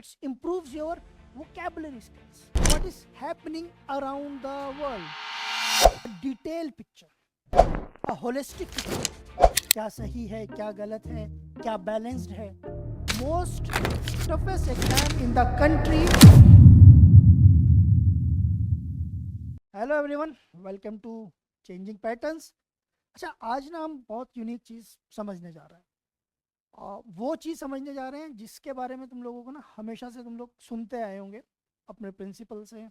It improves your vocabulary skills. What is happening around the world? A detailed picture, a holistic picture. क्या सही है, क्या गलत है, क्या बैलेंस्ड है. Most toughest exam in the country. Hello everyone, welcome to Changing Patterns. अच्छा, आज ना हम बहुत यूनिक चीज़ समझने जा रहे हैं. वो चीज़ समझने जा रहे हैं जिसके बारे में तुम लोगों को ना हमेशा से तुम लोग सुनते आए होंगे, अपने प्रिंसिपल से,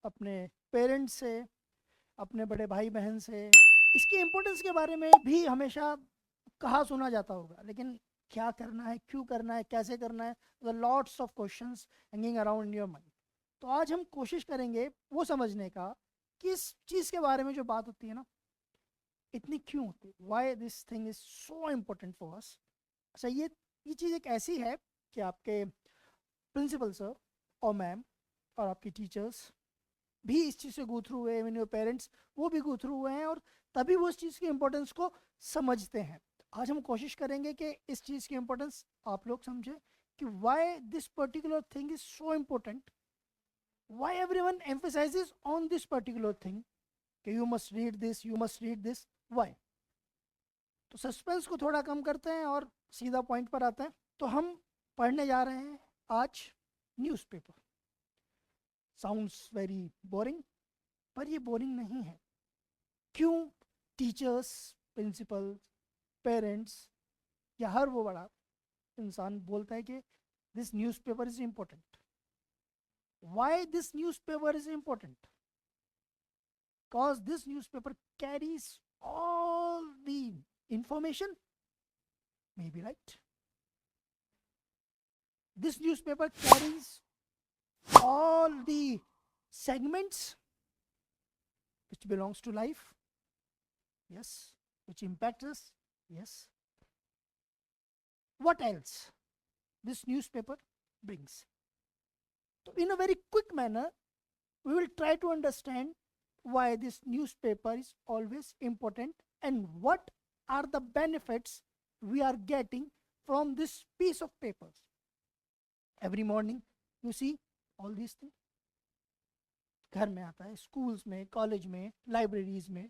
अपने पेरेंट्स से, अपने बड़े भाई बहन से. इसकी इम्पोर्टेंस के बारे में भी हमेशा कहा सुना जाता होगा, लेकिन क्या करना है, क्यों करना है, कैसे करना है, the lots of questions hanging around in your mind. तो आज हम कोशिश करेंगे वो समझने का कि इस चीज़ के बारे में जो बात होती है ना, इतनी क्यों होती है, why this thing is so important for us. अच्छा, ये चीज़ एक ऐसी है कि आपके प्रिंसिपल सर और मैम और आपकी टीचर्स भी इस चीज़ से गो थ्रू हुए, इवन योर पेरेंट्स वो भी गो थ्रू हुए हैं, और तभी वो इस चीज़ की इम्पोर्टेंस को समझते हैं. आज हम कोशिश करेंगे कि इस चीज़ की इम्पोर्टेंस आप लोग समझें कि why this particular thing is so important, why everyone emphasises on this particular thing कि you must read this, you must read this. Why? तो सस्पेंस को थोड़ा कम करते हैं और सीधा पॉइंट पर आते हैं. तो हम पढ़ने जा रहे हैं आज न्यूज़पेपर. साउंड्स वेरी बोरिंग, पर ये बोरिंग नहीं है. क्यों? टीचर्स, प्रिंसिपल, पेरेंट्स या हर वो बड़ा इंसान बोलता है कि this newspaper is important. Why this newspaper is important? Because this newspaper carries all the information, maybe right. This newspaper carries all the segments which belongs to life, yes, which impact us, yes. What else this newspaper brings? So in a very quick manner we will try to understand why this newspaper is always important and what are the benefits we are getting from this piece of paper. Every morning you see all these things. घर में आता है, schools में, college में, libraries में,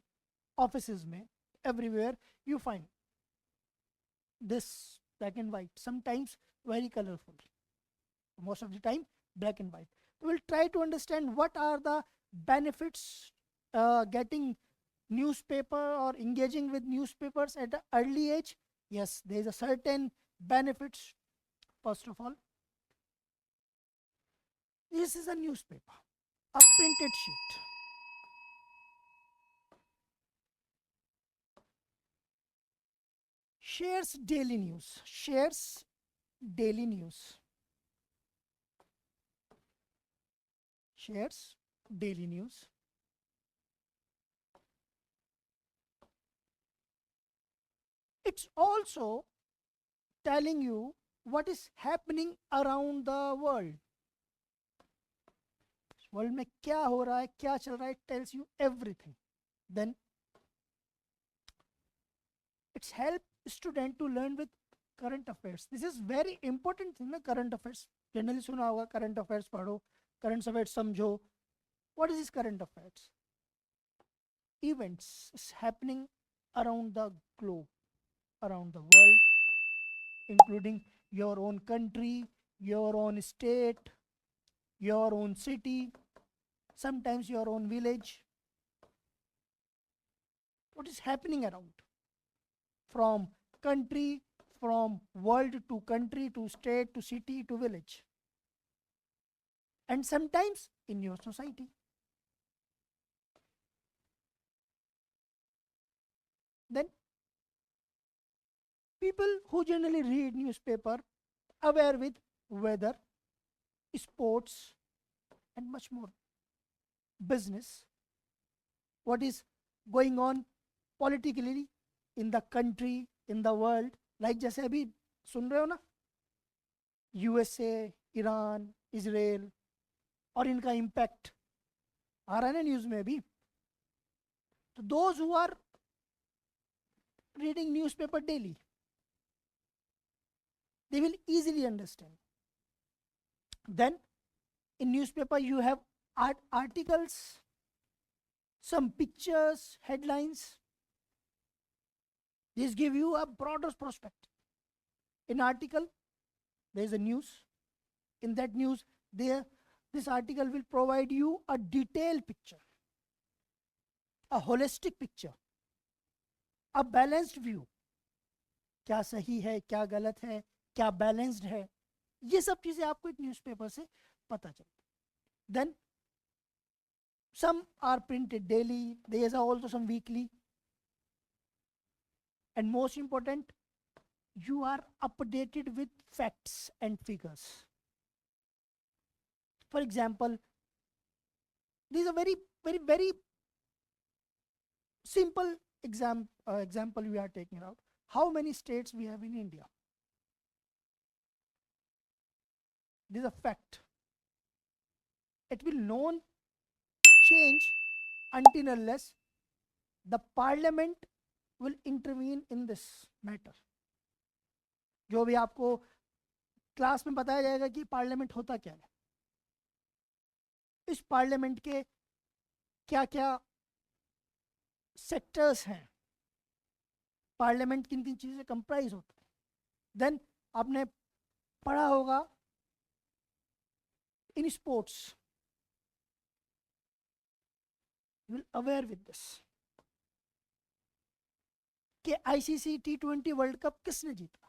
offices में, everywhere you find this black and white, sometimes very colorful, most of the time black and white. We will try to understand what are the benefits getting newspaper or engaging with newspapers at an early age. Yes, there is a certain benefits. First of all, this is a newspaper, a printed sheet. Shares daily news. Shares daily news. Shares daily news. It's also telling you what is happening around the world. World में क्या हो रहा है, क्या चल रहा है, tells you everything. Then it's help student to learn with current affairs. This is very important thing ना, current affairs. Generally सुना होगा current affairs पढ़ो, current affairs समझो. What is this current affairs? Events is happening around the globe, around the world, including your own country, your own state, your own city, sometimes your own village. What is happening around? From country, from world to country to state to city to village. And sometimes in your society. Then people who generally read newspaper aware with weather, sports, and much more. Business, what is going on politically in the country, in the world. Like जैसे अभी सुन रहे हो ना, USA, Iran, Israel, और इनका impact आ रहा है ना न्यूज़ में अभी. तो those who are reading newspaper daily, they will easily understand Then in newspaper you have articles, some pictures, headlines. These give you a broader prospect. In article, there is a news. In that news, this article will provide you a detailed picture, a holistic picture, a balanced view. क्या सही है, क्या गलत है, क्या balanced है, ये सब चीजें आपको एक न्यूज़पेपर से पता चलती. Then some are printed daily, there are also some weekly, and most important, you are updated with facts and figures. For example, this is a very simple example we are taking out. How many states we have in India? This is a fact. It will not change until unless the parliament will intervene in this matter. जो भी आपको class में बताया जाएगा कि parliament होता क्या है, इस पार्लियामेंट के क्या क्या सेक्टर्स हैं, पार्लियामेंट किन किन चीज़ें कंप्राइज होता है. देन आपने पढ़ा होगा in sports, you will aware with this कि आईसीसी T20 वर्ल्ड कप किसने जीता.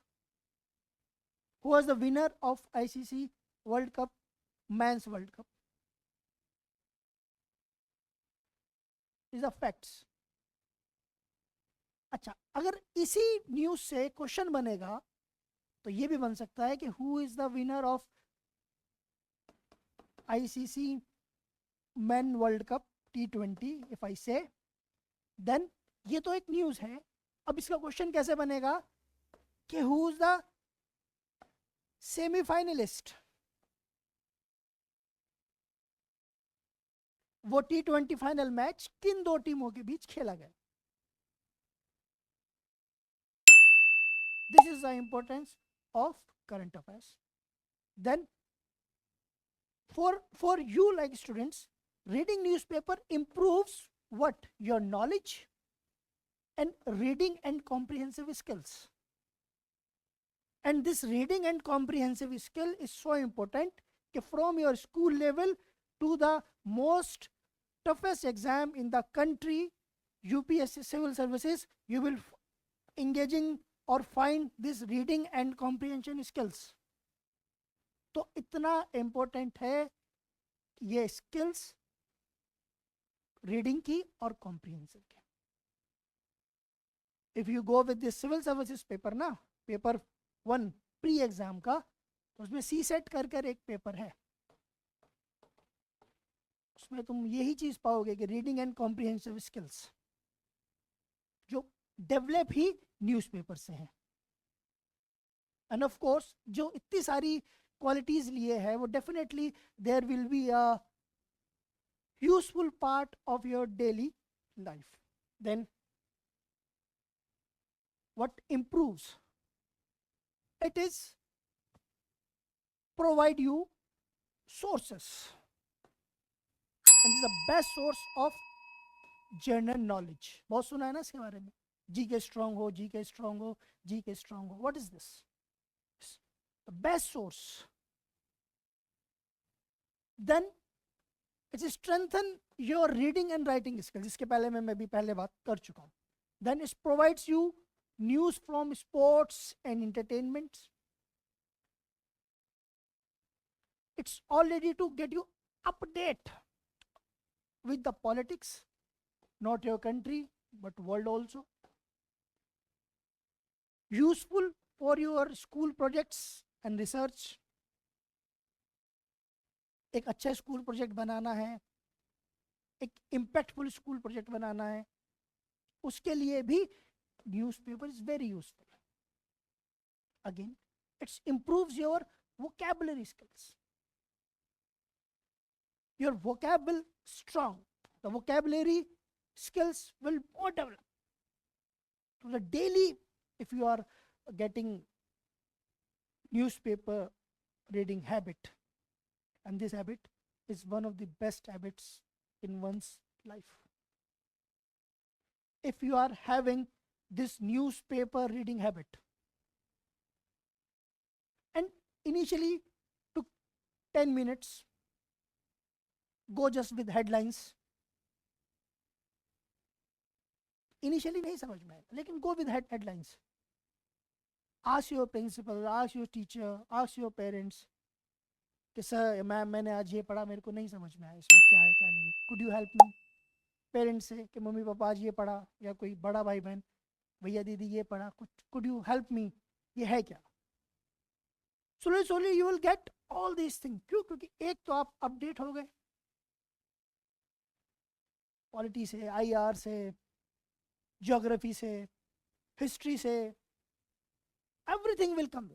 Who was the winner of ICC world cup, mains world cup. Is the facts. अच्छा, अगर इसी न्यूज से क्वेश्चन बनेगा तो ये भी बन सकता है कि who is the winner of ICC main world cup T20. If I से, देन ये तो एक न्यूज है. अब इसका क्वेश्चन कैसे बनेगा कि हु इज द सेमीफाइनलिस्ट. वो T20 फाइनल मैच किन दो टीमों के बीच खेला गया. This is the importance of current affairs. Then for you like students, reading newspaper improves what? Your knowledge and reading and comprehensive skills. And this reading and comprehensive skill is so important that from your school level to the most toughest exam in the country, UPSC civil services, you will engaging और find this reading and comprehension skills. तो इतना important है ये skills reading की और comprehensive की. If you go with this civil services paper ना, paper 1 pre exam का, तो उसमें सी सेट कर एक पेपर है, उसमें तुम यही चीज पाओगे कि रीडिंग एंड कॉम्प्रिहेंसिव स्किल्स जो डेवलप ही न्यूज़पेपर से हैं. एंड ऑफ कोर्स जो इतनी सारी क्वालिटीज लिए है वो definitely there will be a useful part of your daily life. Then what improves it is provide you sources, and this is the best source of general knowledge. बहुत सुना है ना इसके बारे में, जीके स्ट्रांग हो, जीके स्ट्रांग हो, GK strong हो. What is this? The best source. Then it strengthen your reading and writing skills. इसके पहले मैं भी पहले बात कर चुका हूँ. Then it provides you news from sports and entertainment. It's already to get you update with the politics, not your country but world also. Useful for your school projects and research. एक अच्छा school project बनाना है, एक impactful school project बनाना है, उसके लिए भी newspaper is very useful. Again it's improves your vocabulary skills. Your vocabulary strong, the vocabulary skills will more develop. So the daily, if you are getting newspaper reading habit, and this habit is one of the best habits in one's life. If you are having this newspaper reading habit, and initially took 10 minutes, go just with headlines. Initially नहीं समझ में आएगा, लेकिन go with headlines. Ask your principal, ask your teacher, ask your parents कि sir ma'am मैंने आज ये पढ़ा, मेरे को नहीं समझ में आया इसमें क्या है क्या नहीं है, could you help me. Parents से कि मम्मी पापा आज ये पढ़ा, या कोई बड़ा भाई बहन भैया दीदी ये पढ़ा, कुड यू हेल्प मी, ये है क्या. Slowly slowly you will get all these thing. क्यों? क्योंकि एक तो आप अपडेट हो गए पॉलिटी से, आईआर से, ज्योग्राफी से, हिस्ट्री से, everything will come.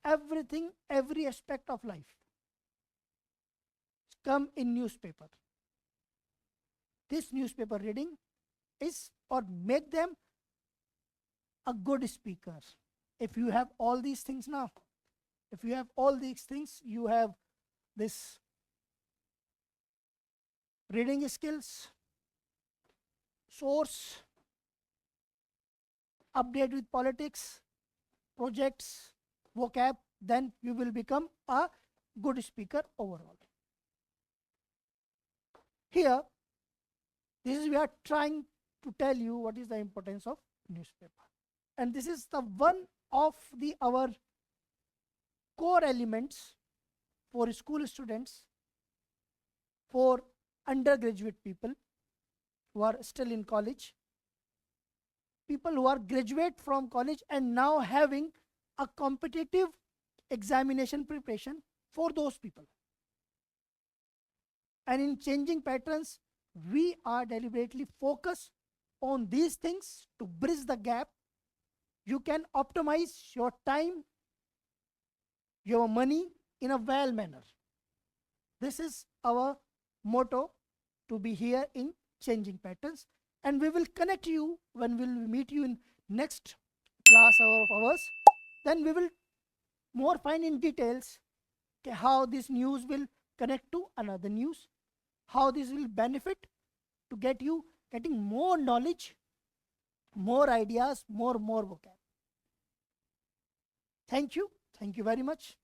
Everything, every aspect of life come in newspaper. This newspaper reading is or make them a good speaker. If you have all these things now, if you have all these things, you have this reading skills, source, update with politics, projects, vocab, then you will become a good speaker overall. Here, this is we are trying to tell you what is the importance of newspaper. And this is the one of the our core elements for school students, for undergraduate people who are still in college, people who are graduate from college and now having a competitive examination preparation, for those people. And in changing patterns, we are deliberately focused on these things to bridge the gap. You can optimize your time, your money in a well manner. This is our motto to be here in changing patterns, and we will connect you when we will meet you in next class hour of ours. Then we will more find in details how this news will connect to another news, how this will benefit to get you getting more knowledge, more ideas, more vocab. Thank you very much.